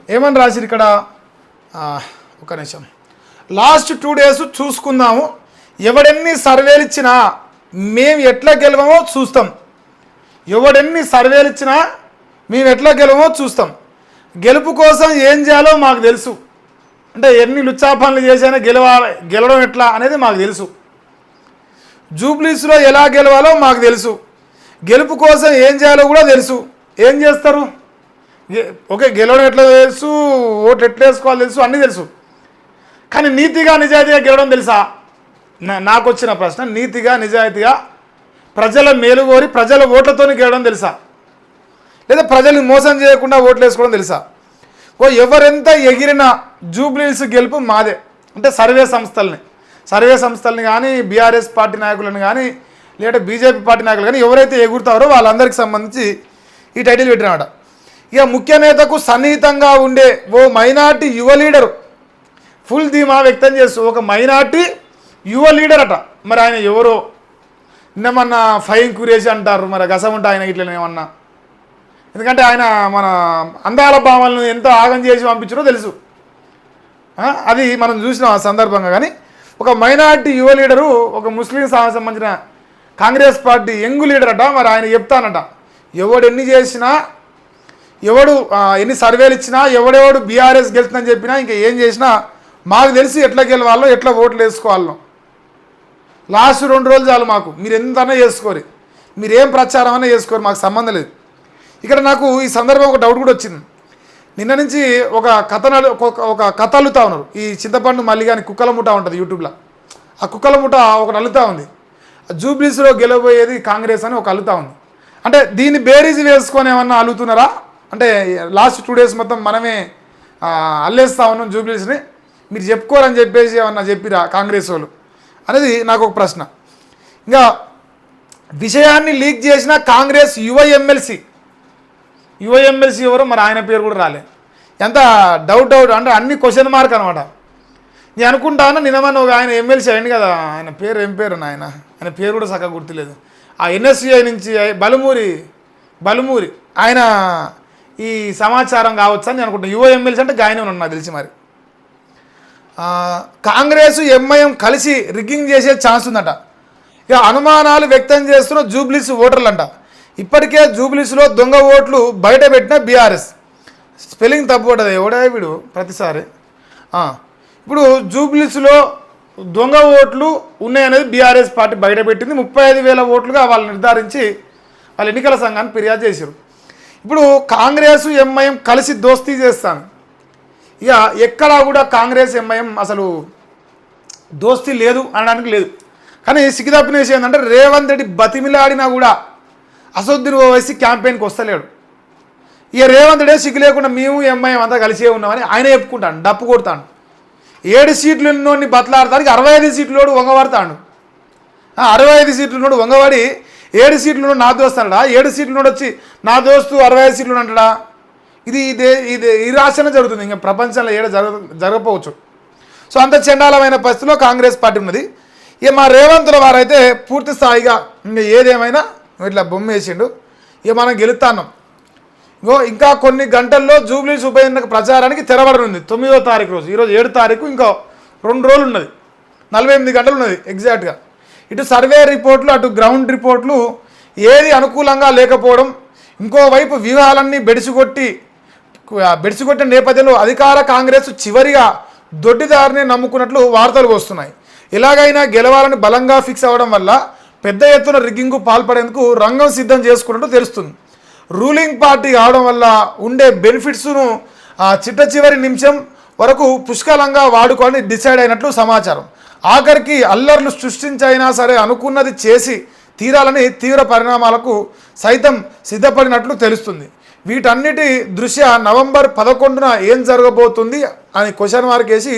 ఏమని రాసిరు ఇక్కడ ఒక నిమిషం లాస్ట్ 2 days చూసుకుందాము ఎవడెన్ని సర్వేలు ఇచ్చినా మేము ఎట్లా గెలవమో చూస్తాం ఎవడెన్ని సర్వేలు ఇచ్చినా మేము ఎట్లా గెలవమో చూస్తాం గెలుపు కోసం ఏం చేయాలో మాకు తెలుసు అంటే ఎన్ని లుచ్చా పనులు చేసినా గెలవడం ఎట్లా అనేది మాకు తెలుసు జూబ్లీస్లో ఎలా గెలవాలో మాకు తెలుసు గెలుపు కోసం ఏం చేయాలో కూడా తెలుసు ఏం చేస్తారు ఓకే గెలవడం ఎట్లా తెలుసు ఓట్లు ఎట్లా వేసుకోవాలో తెలుసు అన్నీ తెలుసు కానీ నీతిగా నిజాయితీగా గెలవడం తెలుసా నాకు వచ్చిన ప్రశ్న నీతిగా నిజాయితీగా ప్రజల మేలు కోరి ప్రజల ఓట్లతో గెలవడం తెలుసా లేదా ప్రజల్ని మోసం చేయకుండా ఓట్లు వేసుకోవడం తెలుసా ఎవరెంత ఎగిరిన జూబ్లీస్ గెలుపు మాదే అంటే సర్వే సంస్థల్ని కానీ బీఆర్ఎస్ పార్టీ నాయకులను కానీ లేదా బీజేపీ పార్టీ నాయకులు కానీ ఎవరైతే ఎగురుతారో వాళ్ళందరికీ సంబంధించి ఈ టైటిల్ పెట్టినాడ ఇక ముఖ్య నేతకు సన్నిహితంగా ఉండే ఓ మైనార్టీ యువ లీడరు ఫుల్ ధీమా వ్యక్తం చేస్తూ ఒక మైనార్టీ యువ లీడర్ అట మరి ఆయన ఎవరో నిన్నమన్నా ఫైన్ కురేసి అంటారు మరి గసముంటే ఆయన ఇట్లా ఏమన్నా ఎందుకంటే ఆయన మన అందాల భావాలను ఎంతో ఆగం చేసి పంపించారో తెలుసు అది మనం చూసిన సందర్భంగా కానీ ఒక మైనార్టీ యువ లీడరు ఒక ముస్లిం సంబంధించిన కాంగ్రెస్ పార్టీ యంగ్ లీడర్ అట మరి ఆయన చెప్తానట ఎవడు ఎన్ని చేసినా ఎవడు ఎన్ని సర్వేలు ఇచ్చినా ఎవడెవడు బీఆర్ఎస్ గెలుస్తుందని చెప్పినా ఇంకా ఏం చేసినా మాకు తెలిసి ఎట్లా గెలవాలో ఎట్లా ఓట్లు వేసుకోవాలో లాస్ట్ 2 రోజులు చాలు మాకు మీరు ఎంతైనా చేసుకోరు మీరేం ప్రచారం అయినా చేసుకోరు మాకు సంబంధం లేదు ఇక్కడ నాకు ఈ సందర్భం ఒక డౌట్ కూడా వచ్చింది నిన్న నుంచి ఒక కథ అల్లుతా ఉన్నారు ఈ చింతపండు మల్లిగాని కుక్కల ముఠ ఉంటుంది యూట్యూబ్లో ఆ కుక్కల ముఠ ఒకటి అల్లుతా ఉంది జూబ్లీస్లో గెలవబోయేది కాంగ్రెస్ అని ఒక అల్లుతా ఉంది అంటే దీన్ని బేరీజు వేసుకొని ఏమన్నా అల్లుతున్నారా అంటే లాస్ట్ 2 days మొత్తం మనమే అల్లేస్తా ఉన్నాం జూబ్లీస్ని మీరు చెప్పుకోరని చెప్పేసి ఏమన్నా చెప్పిరా కాంగ్రెస్ వాళ్ళు అనేది నాకు ఒక ప్రశ్న ఇంకా విషయాన్ని లీక్ చేసిన కాంగ్రెస్ యువ ఎమ్మెల్సీ ఎవరు మరి ఆయన పేరు కూడా రాలే ఎంత డౌట్ అంటే అన్ని క్వశ్చన్ మార్క్ అనమాట నేను అనుకుంటాను నిన్నమన్న ఆయన ఎమ్మెల్సీ అయింది కదా ఆయన పేరు ఏం పేరు ఆయన పేరు కూడా చక్కగా గుర్తులేదు ఆ ఎన్ఎస్సిఐ నుంచి బలుమూరి ఆయన ఈ సమాచారం కావచ్చు అని నేను అనుకుంటాను యువ ఎమ్మెల్సీ అంటే గాయనే ఉన్నాను నాకు తెలిసి మరి కాంగ్రెస్ ఎంఐఎం కలిసి రిగ్గింగ్ చేసే ఛాన్స్ ఉందట ఇక అనుమానాలు వ్యక్తం చేస్తున్న జూబ్లీస్ ఓటర్లు అంట ఇప్పటికే జూబ్లీస్లో దొంగ ఓట్లు బయట పెట్టిన బీఆర్ఎస్ స్పెల్లింగ్ తప్పు పడ్డది ఎవడే వీడు ప్రతిసారి ఇప్పుడు జూబ్లీస్లో దొంగ ఓట్లు ఉన్నాయనేది బీఆర్ఎస్ పార్టీ బయట పెట్టింది 35,000 ఓట్లుగా వాళ్ళు నిర్ధారించి వాళ్ళ ఎన్నికల సంఘాన్ని ఫిర్యాదు చేశారు ఇప్పుడు కాంగ్రెస్ ఎంఐఎం కలిసి దోస్తీ చేస్తాను ఇక ఎక్కడా కూడా కాంగ్రెస్ ఎంఐఎం అసలు దోస్తీ లేదు అనడానికి లేదు కానీ సిగ్గుతప్పిన విషయం ఏంటంటే రేవంత్ రెడ్డి బతిమిలాడినా కూడా అసదుద్దీన్ ఓవైసీ క్యాంపెయిన్కి వస్తలేడు ఇక రేవంత్ రెడ్డి సిగ్గు లేకుండా మేము ఎంఐఎం అంతా కలిసే ఉన్నామని ఆయన చెప్పుకుంటాను డప్పు కొడతాను 7 సీట్లు ఉన్నోడిని బతలాడతానికి 65 సీట్లోడు వంగబడతాడు 65 సీట్లున్నోడు వంగబడి 7 సీట్లు నా దోస్తు అంటాడా 7 సీట్లున్నోడు వచ్చి నా దోస్తు 65 సీట్లు అంటాడా ఇది ఈ రాష్ట్రంలో జరుగుతుంది ఇంకా ప్రపంచంలో జరగకపోవచ్చు సో అంత చండాలమైన పరిస్థితిలో కాంగ్రెస్ పార్టీ ఉన్నది ఇక మా రేవంతుల వారైతే పూర్తి స్థాయిగా ఇంకా ఏదేమైనా ఇట్లా బొమ్మ వేసిండు ఇక మనం గెలుస్తాన్నాం ఇంకా కొన్ని గంటల్లో జూబ్లీస్ ఉప ఎన్నిక ప్రచారానికి తెరబడనుంది 9వ తారీఖు రోజు ఈరోజు 7వ తారీఖు ఇంకా 2 రోజులు ఉన్నది 48 గంటలు ఉన్నది ఎగ్జాక్ట్గా ఇటు సర్వే రిపోర్ట్లు అటు గ్రౌండ్ రిపోర్ట్లు ఏది అనుకూలంగా లేకపోవడం ఇంకోవైపు వ్యూహాలన్నీ బెడిసికొట్టిన నేపథ్యంలో అధికార కాంగ్రెస్ చివరిగా దొడ్డిదారిని నమ్ముకున్నట్లు వార్తలు వస్తున్నాయి ఎలాగైనా గెలవాలని బలంగా ఫిక్స్ అవ్వడం వల్ల పెద్ద ఎత్తున రిగ్గింగ్కు పాల్పడేందుకు రంగం సిద్ధం చేసుకున్నట్టు తెలుస్తుంది రూలింగ్ పార్టీ కావడం వల్ల ఉండే బెనిఫిట్స్ను చివరి నిమిషం వరకు పుష్కలంగా వాడుకోవాలని డిసైడ్ అయినట్లు సమాచారం ఆఖరికి అల్లర్లు సృష్టించైనా సరే అనుకున్నది చేసి తీరాలని తీవ్ర పరిణామాలకు సైతం సిద్ధపడినట్లు తెలుస్తుంది వీటన్నిటి దృష్ట్యా నవంబర్ 11న ఏం జరగబోతుంది అని క్వశ్చన్ మార్క్ వేసి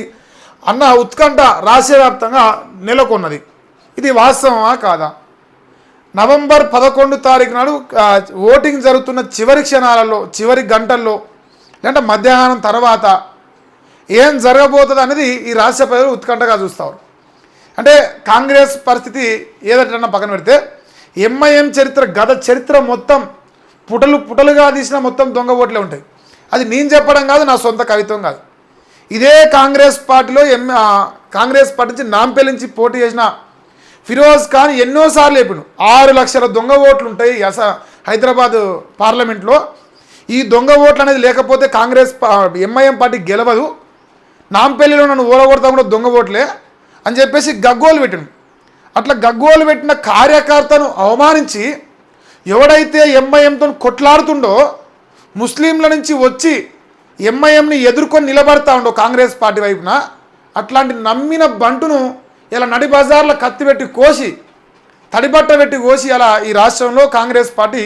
అన్న ఉత్కంఠ రాష్ట్రవ్యాప్తంగా నెలకొన్నది ఇది వాస్తవమా కాదా నవంబర్ 11 తారీఖు నాడు ఓటింగ్ జరుగుతున్న చివరి క్షణాలలో చివరి గంటల్లో లేదంటే మధ్యాహ్నం తర్వాత ఏం జరగబోతుంది అనేది ఈ రాష్ట్ర ప్రజలు ఉత్కంఠగా చూస్తారు అంటే కాంగ్రెస్ పరిస్థితి ఏదైనా పక్కన పెడితే ఎంఐఎం చరిత్ర గత చరిత్ర మొత్తం పుటలుగా తీసిన మొత్తం దొంగ ఓట్లే ఉంటాయి అది నేను చెప్పడం కాదు, నా సొంత కవిత్వం కాదు. ఇదే కాంగ్రెస్ పార్టీలో కాంగ్రెస్ పార్టీ నుంచి నాంపల్లి నుంచి పోటీ చేసిన ఫిరోజ్ ఖాన్ ఎన్నోసార్లు చెప్పిండు 6 లక్షల దొంగ ఓట్లు ఉంటాయి హైదరాబాద్ పార్లమెంట్లో. ఈ దొంగ ఓట్లు అనేది లేకపోతే కాంగ్రెస్ ఎంఐఎం పార్టీ గెలవదు, నాంపల్లిలో నన్ను ఓడగొడతా కూడా దొంగ ఓట్లే అని చెప్పేసి గగ్గోలు పెట్టిండు. అట్లా గగ్గోలు పెట్టిన కార్యకర్తను అవమానించి ఎవడైతే ఎంఐఎంతో కొట్లాడుతుండో ముస్లింల నుంచి వచ్చి ఎంఐఎంని ఎదుర్కొని నిలబడతా ఉండో కాంగ్రెస్ పార్టీ వైపున, అట్లాంటి నమ్మిన బంటును ఇలా నడి బజార్లో కత్తి పెట్టి కోసి తడిబట్ట పెట్టి కోసి అలా ఈ రాష్ట్రంలో కాంగ్రెస్ పార్టీ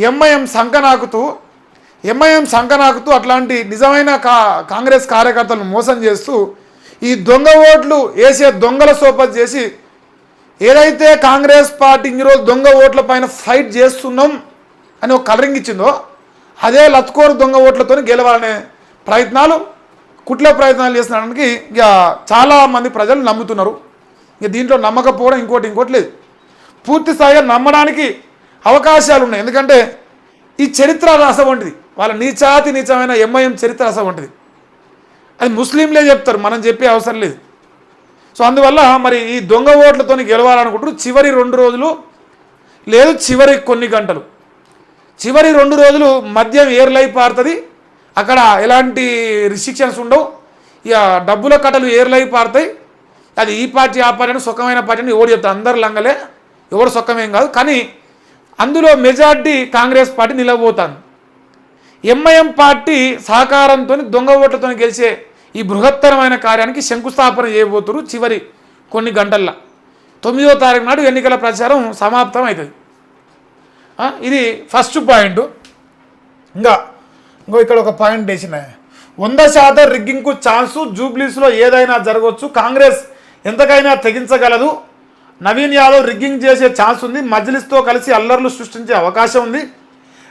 ఎంఐఎం సంకనాకుతూ అట్లాంటి నిజమైన కాంగ్రెస్ కార్యకర్తలను మోసం చేస్తూ ఈ దొంగ ఓట్లు వేసే దొంగల సోపతి చేసి ఏదైతే కాంగ్రెస్ పార్టీ ఇన్ని రోజులు దొంగ ఓట్ల పైన ఫైట్ చేస్తున్నాం అని ఒక కలరింగ్ ఇచ్చిందో అదే లత్కోరు దొంగ ఓట్లతో గెలవాలనే కుట్ల ప్రయత్నాలు చేసినానికి ఇక చాలామంది ప్రజలు నమ్ముతున్నారు. ఇక దీంట్లో నమ్మకపోవడం ఇంకోటి లేదు, పూర్తి స్థాయిగా నమ్మడానికి అవకాశాలు ఉన్నాయి. ఎందుకంటే ఈ చరిత్ర రస వంటిది, వాళ్ళ నీచమైన ఎంఐఎం చరిత్ర రస వంటిది. అది ముస్లింలే చెప్తారు, మనం చెప్పే అవసరం లేదు. సో అందువల్ల మరి ఈ దొంగ ఓట్లతో గెలవాలనుకుంటారు. చివరి 2 రోజులు లేదు, చివరి కొన్ని గంటలు, చివరి 2 రోజులు మద్యం ఏర్లై పారుతుంది. అక్కడ ఎలాంటి రిస్ట్రిక్షన్స్ ఉండవు, ఇక డబ్బుల కట్టలు ఏర్లై పారుతాయి. అది ఈ పార్టీ ఆ పార్టీ అని సుఖమైన పార్టీ అని ఎవరు చెప్తారు, అందరు లంగలే, ఎవరు సుఖమేం కాదు. కానీ అందులో మెజార్టీ కాంగ్రెస్ పార్టీ నిలబోతాను. ఎంఐఎం పార్టీ సహకారంతో దొంగ ఓట్లతో గెలిచే ఈ బృహత్తరమైన కార్యానికి శంకుస్థాపన చేయబోతున్నారు. చివరి కొన్ని గంటల్లో 9వ తారీఖు నాడు ఎన్నికల ప్రచారం సమాప్తం అవుతుంది. ఇది ఫస్ట్ పాయింట్. ఇంకో ఇక్కడ ఒక పాయింట్ వేసిన 100% రిగ్గింగ్కు ఛాన్సు, జూబ్లీస్లో ఏదైనా జరగవచ్చు, కాంగ్రెస్ ఎంతకైనా తెగించగలదు, నవీన్ యాదవ్ రిగ్గింగ్ చేసే ఛాన్స్ ఉంది, మజ్లిస్తో కలిసి అల్లర్లు సృష్టించే అవకాశం ఉంది,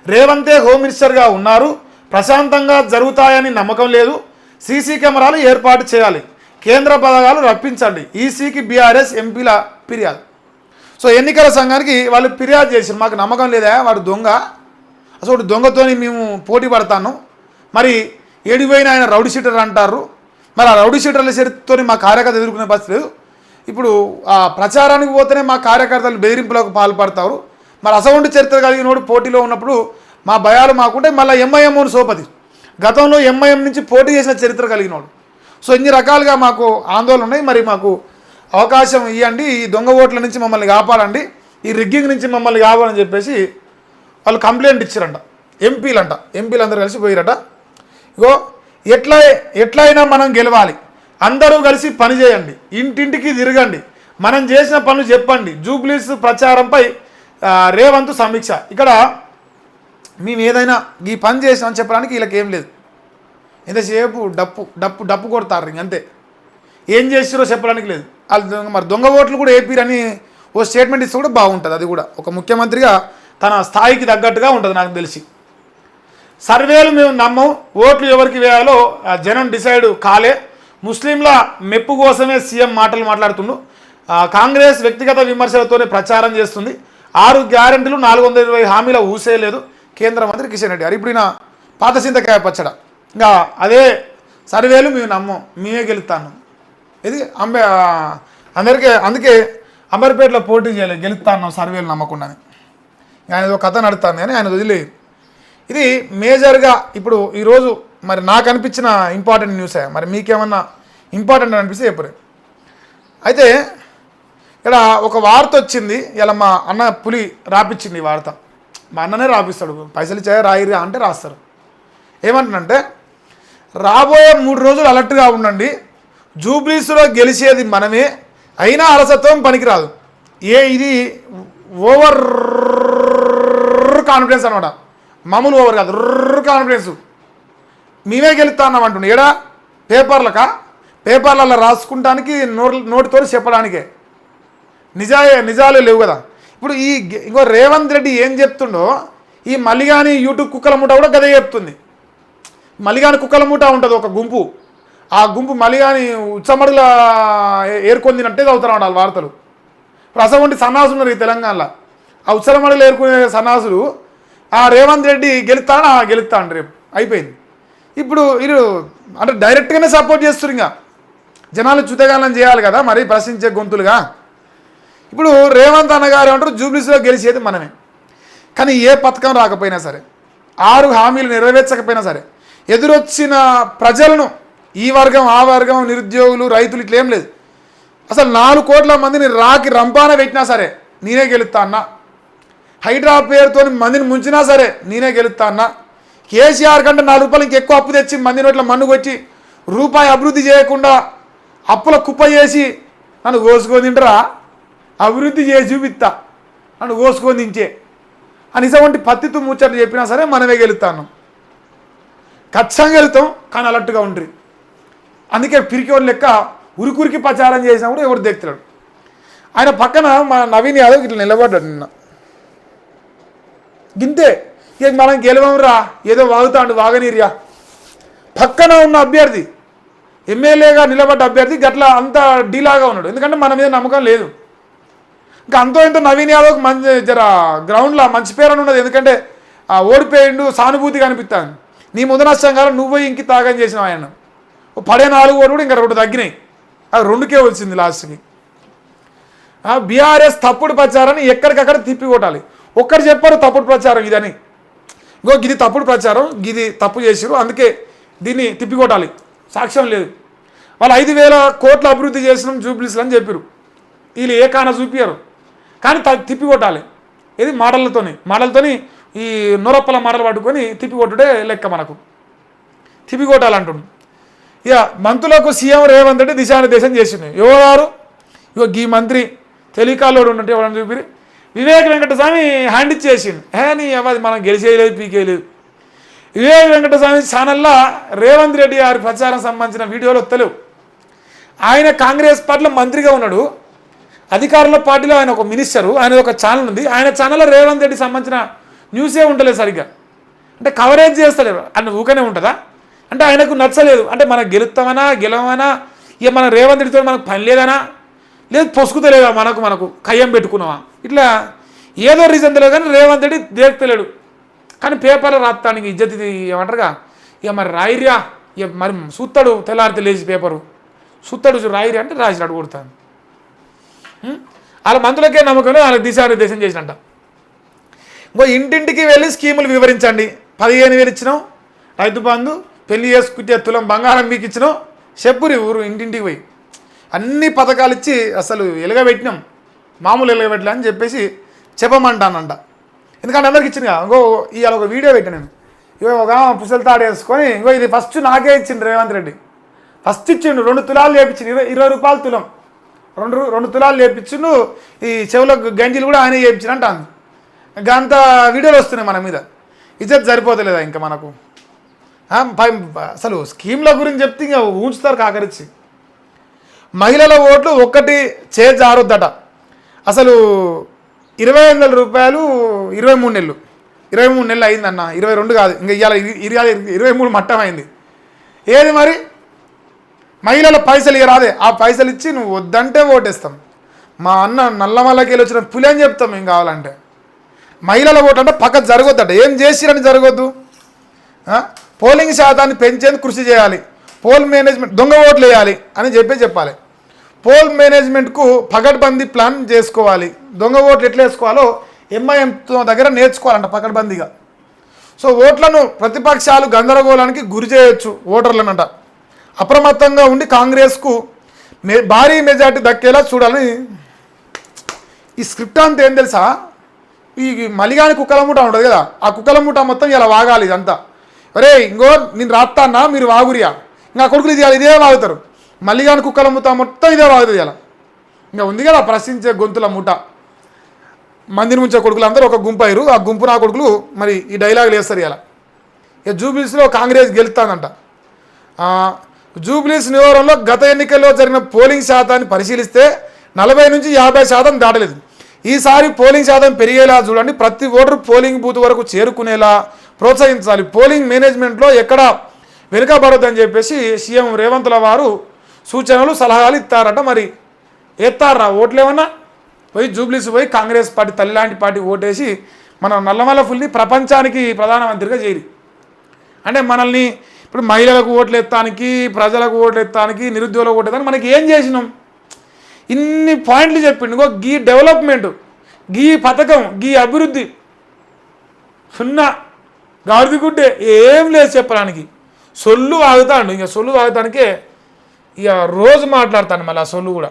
రేవంతే హోమ్ మినిస్టర్గా ఉన్నారు, ప్రశాంతంగా జరుగుతాయని నమ్మకం లేదు, సీసీ కెమెరాలు ఏర్పాటు చేయాలి, కేంద్ర పథకాలు రప్పించండి, ఈసీకి బీఆర్ఎస్ ఎంపీల ఫిర్యాదు. సో ఎన్నికల సంఘానికి వాళ్ళు ఫిర్యాదు చేశారు, మాకు నమ్మకం లేదా వాడు దొంగ, అసలు దొంగతోని మేము పోటీ పడతాను, మరి ఏడిపోయిన ఆయన రౌడీ షీటర్ అంటారు, మరి ఆ రౌడీ షీటర్ల చరిత్రతో మా కార్యకర్త ఎదుర్కొనే పరిస్థితి లేదు. ఇప్పుడు ఆ ప్రచారానికి పోతేనే మా కార్యకర్తలు బెదిరింపులకు పాల్పడతారు, మరి అసౌండ్ చరిత్ర కలిగినోడు పోటీలో ఉన్నప్పుడు మా భయాలు మాకుంటే మళ్ళీ ఎంఐఎంఓని సోపతి గతంలో ఎంఐఎం నుంచి పోటీ చేసిన చరిత్ర కలిగినోడు. సో ఇన్ని రకాలుగా మాకు ఆందోళన ఉన్నాయి, మరి మాకు అవకాశం ఇవ్వండి, ఈ దొంగ ఓట్ల నుంచి మమ్మల్ని కాపాడండి, ఈ రిగ్గింగ్ నుంచి మమ్మల్ని కాపాడని చెప్పేసి వాళ్ళు కంప్లైంట్ ఇచ్చారంట. ఎంపీలు అందరూ కలిసి పోయారట. ఇగో ఎట్లయినా మనం గెలవాలి, అందరూ కలిసి పని చేయండి, ఇంటింటికి తిరగండి, మనం చేసిన పనులు చెప్పండి, జూబ్లీస్ ప్రచారంపై రేవంత్ సమీక్ష. ఇక్కడ మేము ఏదైనా ఈ పని చేసామని చెప్పడానికి వీళ్ళకి ఏం లేదు, ఎంతసేపు డప్పు కొడతారు అంతే, ఏం చేసిరో చెప్పడానికి లేదు. వాళ్ళు మరి దొంగ ఓట్లు కూడా వేపిరని ఓ స్టేట్మెంట్ ఇస్తే కూడా బాగుంటుంది. అది కూడా ఒక ముఖ్యమంత్రిగా తన స్థాయికి తగ్గట్టుగా ఉంటుంది. నాకు తెలిసి సర్వేలు మేము నమ్మం, ఓట్లు ఎవరికి వేయాలో జనం డిసైడ్ కాలే, ముస్లింల మెప్పు కోసమే సీఎం మాటలు మాట్లాడుతుండు, కాంగ్రెస్ వ్యక్తిగత విమర్శలతోనే ప్రచారం చేస్తుంది, 6 గ్యారెంటీలు 420 హామీల ఊసేయలేదు కేంద్ర మంత్రి కిషన్ రెడ్డి గారు. ఇప్పుడు ఈయన పాత చింతకాయ పచ్చడ, ఇంకా అదే సర్వేలు మేము నమ్మం, మేమే గెలుస్తాను, ఇది అందుకే అంబర్పేటలో పోటీ చేయలేదు, గెలుస్తాను సర్వేలు నమ్మకుండానే. ఆయన ఏదో కథ నడుస్తాను కానీ ఆయన వదిలేదు. ఇది మేజర్గా ఇప్పుడు ఈరోజు మరి నాకు అనిపించిన ఇంపార్టెంట్ న్యూసే, మరి మీకేమన్నా ఇంపార్టెంట్ అనిపిస్తే చెప్పరు. అయితే ఇక్కడ ఒక వార్త వచ్చింది, ఇలా మా అన్న పులి రాపిచ్చింది ఈ వార్త. మా అన్ననే రాపిస్తాడు, పైసలు ఇచ్చాయా రాయిరా అంటే రాస్తారు. ఏమంటానంటే రాబోయే 3 రోజులు అలర్ట్గా ఉండండి, జూబ్లీస్లో గెలిచేది మనమే, అయినా అలసత్వం పనికిరాదు. ఇది ఓవర్ కాన్ఫిడెన్స్ అనమాట, మామూలు ఓవర్ కాదు, కాన్ఫిడెన్స్, మేమే గెలుస్తా అన్నాం అంటుండే. ఏడా పేపర్లలో రాసుకుంటానికి నోటితో చెప్పడానికే, నిజాలు లేవు కదా. ఇప్పుడు ఇంకో రేవంత్ రెడ్డి ఏం చెప్తుండో ఈ మల్లిగాని యూట్యూబ్ కుక్కల మూట కూడా గదే చెప్తుంది. మల్లిగాని కుక్కల మూట ఉంటుంది ఒక గుంపు, ఆ గుంపు మల్లిగాని ఉచ్చమడుల ఏర్కొందినట్టే చదువుతారు వాళ్ళ వార్తలు. ఇప్పుడు అసలు సన్నాసులు ఉన్నారు ఈ తెలంగాణలో, ఆ ఉచ్చమడులు ఏర్కొనే సన్నాసులు రేవంత్ రెడ్డి గెలుస్తాను రేపు అయిపోయింది. ఇప్పుడు వీళ్ళు అంటే డైరెక్ట్గానే సపోర్ట్ చేస్తారు, ఇంకా జనాలు చుతగాలం చేయాలి కదా మరి ప్రశ్నించే గొంతులుగా. ఇప్పుడు రేవంత్ అన్న గారు అంటారు జూబ్లీస్లో గెలిచేది మనమే, కానీ ఏ పథకం రాకపోయినా సరే, 6 హామీలు నెరవేర్చకపోయినా సరే, ఎదురొచ్చిన ప్రజలను ఈ వర్గం ఆ వర్గం నిరుద్యోగులు రైతులు ఇట్లేం లేదు, అసలు 4 కోట్ల మందిని రాకి రంపాన పెట్టినా సరే నేనే గెలుస్తా అన్నా, హైడ్రా పేరుతో మందిని ముంచినా సరే నేనే గెలుస్తా అన్నా, కేసీఆర్ కంటే 4 రూపాయలు ఇంకెక్కువ అప్పు తెచ్చి మంది నోట్ల మన్ను కొట్టి రూపాయి అభివృద్ధి చేయకుండా అప్పుల కుప్ప చేసి నన్ను కోసుకొని తింటరా, అభివృద్ధి చేసి చూపిస్తా నన్ను కోసుకొని తించే అని ఇటువంటి పత్తితో ముచ్చట్లు చెప్పినా సరే మనమే గెలుస్తాను, ఖచ్చితంగా గెలుతాం. కానీ అలర్ట్గా ఉండ్రి. అందుకే పిరికివాడు లెక్క ఉరికురికి ప్రచారం చేసినప్పుడు ఎవరు దిగుతాడు. ఆయన పక్కన మన నవీన్ యాదవ్ ఇట్లా నిలబడ్డాడు నిన్న. గింతే ఇక మనం గెలవంరా ఏదో వాగుతాడు వాగనీర్యా. పక్కన ఉన్న అభ్యర్థి ఎమ్మెల్యేగా నిలబడ్డ అభ్యర్థి గట్లా అంత డీలాగా ఉన్నాడు, ఎందుకంటే మన మీద నమ్మకం లేదు. ఇంకా అంతో ఇంతో నవీన్ యాదవ్కి మంచి జర గ్రౌండ్లో మంచి పేరు అని ఉన్నది, ఎందుకంటే ఓడిపోయిండు సానుభూతిగా అనిపిస్తాను. నీ ముందు నష్టం కాదు నువ్వు ఇంక తాగం చేసినావు. ఆయన పడే 4 ఓట్లు కూడా ఇంకా 2 తగ్గినాయి, అది 2కే వచ్చింది లాస్ట్కి. బీఆర్ఎస్ తప్పుడు ప్రచారాన్ని ఎక్కడికక్కడ తిప్పి కొట్టాలి. ఒక్కరు చెప్పారు తప్పుడు ప్రచారం ఇదని, ఇంకో గిది తప్పుడు ప్రచారం, గిది తప్పు చేసిరు అందుకే దీన్ని తిప్పికొట్టాలి, సాక్ష్యం లేదు. వాళ్ళు 5,000 కోట్ల అభివృద్ధి చేసినాం జూబ్లీస్లు అని చెప్పారు, వీళ్ళు ఏ కాన చూపించారు. కానీ తిప్పికొట్టాలి, ఇది మాటలతోని ఈ నొరప్పల మాటలు పట్టుకొని తిప్పికొట్టుడే లెక్క, మనకు తిప్పికొట్టాలంటుండు. ఇక మంత్రులకు సీఎం రేవంత్ రెడ్డి దిశానిర్దేశం చేసినాయి. ఎవరు ఇగో ఈ మంత్రి తెలివికాలోడు ఉన్నట్టు ఎవరని చూపిరి వివేక్ వెంకటస్వామి హ్యాండ్ ఇచ్చేసిండు. నీ అది మనం గెలిచేయలేదు పీకేయలేదు. వివేక్ వెంకటస్వామి ఛానల్లో రేవంత్ రెడ్డి గారి ప్రచారం సంబంధించిన వీడియోలు వస్తలేవు. ఆయన కాంగ్రెస్ పార్టీలో మంత్రిగా ఉన్నాడు, అధికారుల పార్టీలో ఆయన ఒక మినిస్టరు, ఆయన ఒక ఛానల్ ఉంది. ఆయన ఛానల్లో రేవంత్ రెడ్డి సంబంధించిన న్యూసే ఉండలేదు సరిగ్గా, అంటే కవరేజ్ చేస్తలేరు. ఆయన ఊకనే ఉంటుందా అంటే ఆయనకు నచ్చలేదు. అంటే మనం గెలుస్తామనా గెలవమనా, ఇక మన రేవంత్ రెడ్డితో మనకు పని లేదనా, లేదు పొసుకుతలేదా మనకు కయ్యం పెట్టుకున్నావా, ఇట్లా ఏదో రీజన్ తెలియదు. కానీ రేవంత్ రెడ్డి దేక్తలేడు, కానీ పేపర్లో రాస్తానికి ఇజ్జత్ ఏమంటారుగా, ఇక మరి రాయిర్యా, ఇక మరి చూస్తాడు తెల్లారితే లేచి పేపరు చూస్తాడు రాయిర్యా అంటే రాసినాడు కొడతాను. వాళ్ళ మంత్రులకే నమ్మకం వాళ్ళకి దిశానిర్దేశం చేసినట్ట. ఇంకో ఇంటింటికి వెళ్ళి స్కీములు వివరించండి. 15,000 ఇచ్చినాం రైతు బంధు, పెళ్లి చేసుకుంటే తులం బంగారం మీకు ఇచ్చినాం, చెప్పురి ఊరు ఇంటింటికి పోయి అన్ని పథకాలు ఇచ్చి అసలు ఎలుగబెట్టినాం, మామూలు ఎలుగబెట్టలే అని చెప్పేసి చెప్పమంటానంట. ఎందుకంటే అందరికి ఇచ్చిందిగా. ఇంకో ఇవాళ ఒక వీడియో పెట్టాను నేను, ఇగో ఒక పుసలు తాడు వేసుకొని, ఇంకో ఇది ఫస్ట్ నాకే ఇచ్చిండు రేవంత్ రెడ్డి. ఫస్ట్ ఇచ్చిండు 2 తులాలు లేపించిండు, 20 రూపాయలు తులం, 2 తులాలు లేపించిండు. ఈ చెవుల గంజీలు కూడా ఆయన చేయించిన అంటాను. అంత వీడియోలు వస్తున్నాయి మన మీద, ఇజ్జత్ సరిపోతలేదా ఇంకా మనకు. అసలు స్కీమ్ల గురించి చెప్తే ఇంకా ఉంచుతారు కాకరిచ్చి. మహిళల ఓట్లు ఒక్కటి జారొద్దట. అసలు 2,500 రూపాయలు 23 నెలలు, 23 నెలలు అయిందన్న, 22 కాదు ఇంకా ఇవాళ 23 మట్టం అయింది. ఏది మరి మహిళల పైసలు ఇక రాదే, ఆ పైసలు ఇచ్చి నువ్వు వద్దంటే ఓటేస్తాం. మా అన్న నల్లమల్లకి వెళ్ళి వచ్చిన పులి అని చెప్తాం ఏం కావాలంటే. మహిళల ఓటు అంటే పక్క జరగొద్దట, ఏం చేసిరని జరగొద్దు. పోలింగ్ శాతాన్ని పెంచేందుకు కృషి చేయాలి, పోల్ మేనేజ్మెంట్ దొంగ ఓట్లు వేయాలి అని చెప్పాలి. పోల్ మేనేజ్మెంట్కు పకడ్బందీ ప్లాన్ చేసుకోవాలి, దొంగ ఓట్లు ఎట్లా వేసుకోవాలో ఎంఐఎం దగ్గర నేర్చుకోవాలంట పకడ్బందీగా. సో ఓట్లను ప్రతిపక్షాలు గందరగోళానికి గురి చేయొచ్చు ఓటర్లనంట. అప్రమత్తంగా ఉండి కాంగ్రెస్కు భారీ మెజార్టీ దక్కేలా చూడాలని. ఈ స్క్రిప్ట్ అంతా ఏం తెలుసా, ఈ మలిగాని కుక్కల మూట ఉంటుంది కదా, ఆ కుక్కల మూట మొత్తం ఇలా వాగాలి ఇదంతా. ఒరే ఇంకో నేను రాస్తానా మీరు వాగురియా, ఇంకా కొడుకులు ఇది ఇదే వాగుతారు. మల్లిగాని కుక్కల మూట మొత్తం ఇదే వాగుతుంది ఇలా. ఇంకా ఉంది కదా ప్రశ్నించే గొంతుల మూట, మందిని ముంచే కొడుకులు అందరూ ఒక గుంపు అయ్యారు. ఆ గుంపు నా కొడుకులు మరి ఈ డైలాగులు వేస్తారు ఇలా. ఇక జూబ్లీస్లో కాంగ్రెస్ గెలుస్తానంట. జూబ్లీస్ నియోజకవర్గంలో గత ఎన్నికల్లో జరిగిన పోలింగ్ శాతాన్ని పరిశీలిస్తే 40 నుంచి 50% దాటలేదు. ఈసారి పోలింగ్ శాతం పెరిగేలా చూడండి, ప్రతి ఓటరు పోలింగ్ బూత్ వరకు చేరుకునేలా ప్రోత్సహించాలి, పోలింగ్ మేనేజ్మెంట్లో ఎక్కడ వెనుకబడొద్దని చెప్పేసి సీఎం రేవంత్ల వారు సూచనలు సలహాలు ఇస్తారట. మరి ఎత్తారా ఓట్లేమన్నా పోయి జూబ్లీస్ పోయి కాంగ్రెస్ పార్టీ తల్లిలాంటి పార్టీ ఓటేసి మన నల్లమల్ల ఫుల్ని ప్రపంచానికి ప్రధానమంత్రిగా చేరి, అంటే మనల్ని ఇప్పుడు మహిళలకు ఓట్లు ఎత్తానికి, ప్రజలకు ఓట్లు ఎత్తానికి, నిరుద్యోగులకు ఓట్లు ఎత్తానికి మనకి ఏం చేసినాం? ఇన్ని పాయింట్లు చెప్పిండు. ఇంకో గీ డెవలప్మెంట్, గీ పథకం, గీ అభివృద్ధి సున్నా, గాడిది గుడ్డే, ఏం లేదు చెప్పడానికి. సొల్లు వాగుతాడు. ఇక సొల్లు వాగుతానికే ఇక రోజు మాట్లాడతాను మళ్ళీ ఆ సొల్లు కూడా.